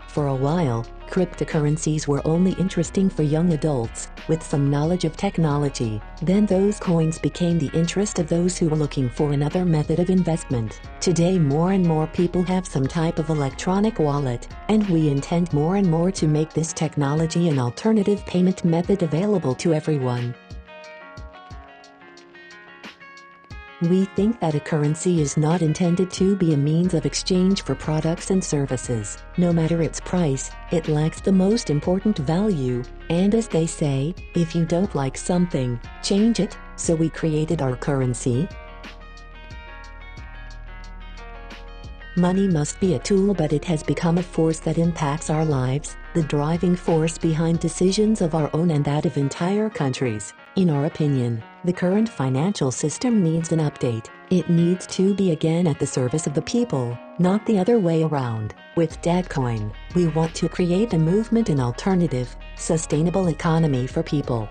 For a while, cryptocurrencies were only interesting for young adults with some knowledge of technology. Then those coins became the interest of those who were looking for another method of investment. Today more and more people have some type of electronic wallet, and we intend more and more to make this technology an alternative payment method available to everyone. We think that a currency is not intended to be a means of exchange for products and services. No matter its price, it lacks the most important value, and as they say, if you don't like something, change it. So we created our currency. Money must be a tool, but it has become a force that impacts our lives, the driving force behind decisions of our own and that of entire countries. In our opinion, the current financial system needs an update. It needs to be again at the service of the people, not the other way around. With Dagcoin, we want to create a movement in alternative, sustainable economy for people.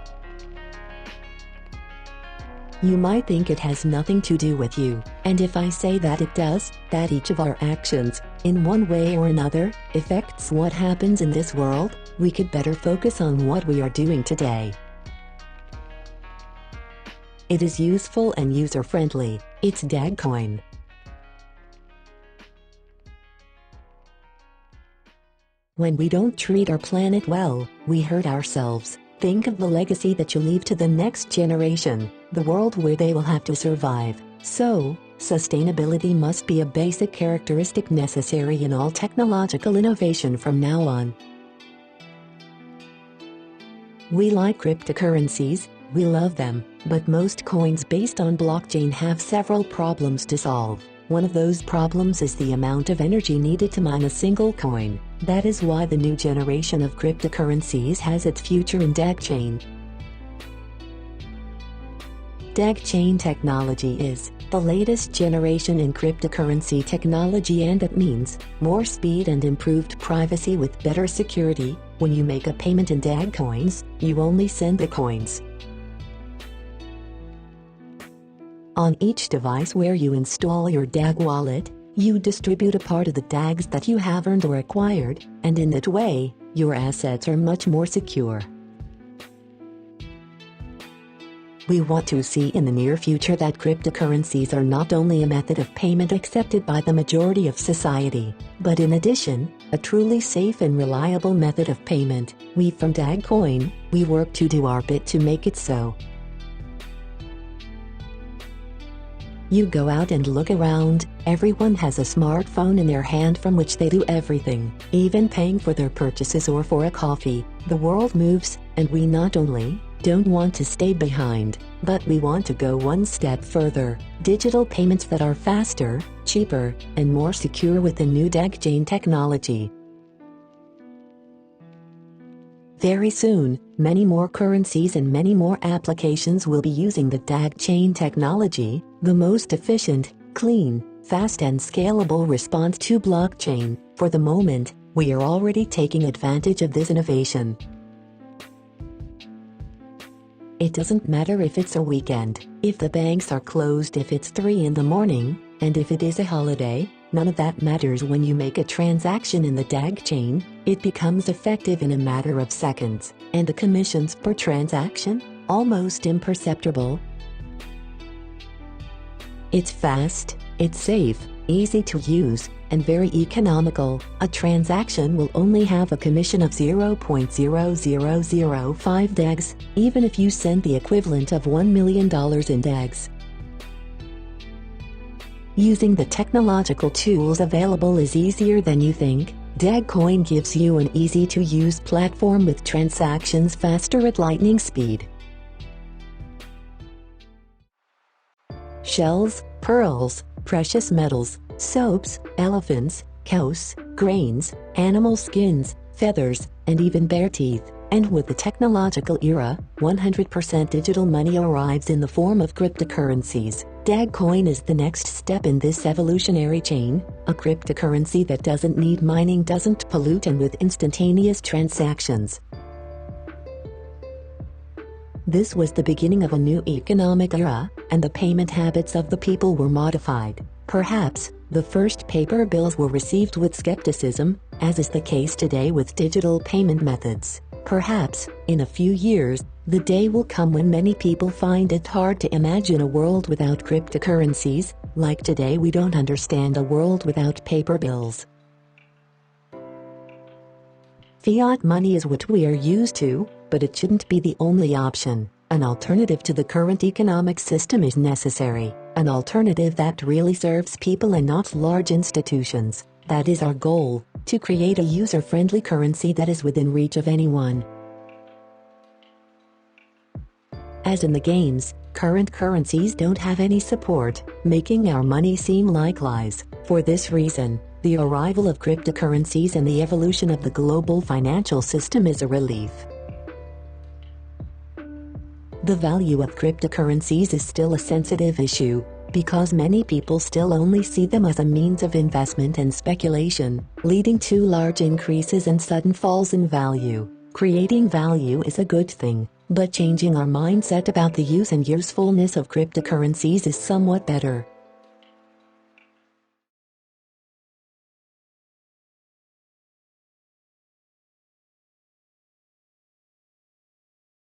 You might think it has nothing to do with you, and if I say that it does, that each of our actions, in one way or another, affects what happens in this world, we could better focus on what we are doing today. It is useful and user-friendly. It's Dagcoin. When we don't treat our planet well, we hurt ourselves. Think of the legacy that you leave to the next generation, the world where they will have to survive. So, sustainability must be a basic characteristic necessary in all technological innovation from now on. We like cryptocurrencies, we love them, but most coins based on blockchain have several problems to solve. One of those problems is the amount of energy needed to mine a single coin. That is why the new generation of cryptocurrencies has its future in dag-chain. Dag-chain technology is the latest generation in cryptocurrency technology, and it means more speed and improved privacy with better security. When you make a payment in dag coins, you only send the coins. On each device where you install your DAG wallet, you distribute a part of the DAGs that you have earned or acquired, and in that way, your assets are much more secure. We want to see in the near future that cryptocurrencies are not only a method of payment accepted by the majority of society, but in addition, a truly safe and reliable method of payment. We from Dagcoin, we work to do our bit to make it so. You go out and look around, everyone has a smartphone in their hand from which they do everything, even paying for their purchases or for a coffee. The world moves, and we not only don't want to stay behind, but we want to go one step further. Digital payments that are faster, cheaper, and more secure with the new dag-chain technology. Very soon, many more currencies and many more applications will be using the dag-chain technology, the most efficient, clean, fast and scalable response to blockchain. For the moment, we are already taking advantage of this innovation. It doesn't matter if it's a weekend, if the banks are closed, if it's 3 in the morning, and if it is a holiday. None of that matters. When you make a transaction in the dag-chain, it becomes effective in a matter of seconds, and the commissions per transaction, almost imperceptible. It's fast, it's safe, easy to use, and very economical. A transaction will only have a commission of 0.0005 DAGs, even if you send the equivalent of $1 million in DAGs. Using the technological tools available is easier than you think. Dagcoin gives you an easy-to-use platform with transactions faster at lightning speed. Shells, pearls, precious metals, soaps, elephants, cows, grains, animal skins, feathers, and even bear teeth. And with the technological era, 100% digital money arrives in the form of cryptocurrencies. Dagcoin is the next step in this evolutionary chain, a cryptocurrency that doesn't need mining, doesn't pollute, and with instantaneous transactions. This was the beginning of a new economic era, and the payment habits of the people were modified. Perhaps, the first paper bills were received with skepticism, as is the case today with digital payment methods. Perhaps, in a few years, the day will come when many people find it hard to imagine a world without cryptocurrencies. Like today we don't understand a world without paper bills. Fiat money is what we are used to, but it shouldn't be the only option. An alternative to the current economic system is necessary, an alternative that really serves people and not large institutions. That is our goal, to create a user-friendly currency that is within reach of anyone. As in the games, current currencies don't have any support, making our money seem like lies. For this reason, the arrival of cryptocurrencies and the evolution of the global financial system is a relief. The value of cryptocurrencies is still a sensitive issue, because many people still only see them as a means of investment and speculation, leading to large increases and sudden falls in value. Creating value is a good thing, but changing our mindset about the use and usefulness of cryptocurrencies is somewhat better.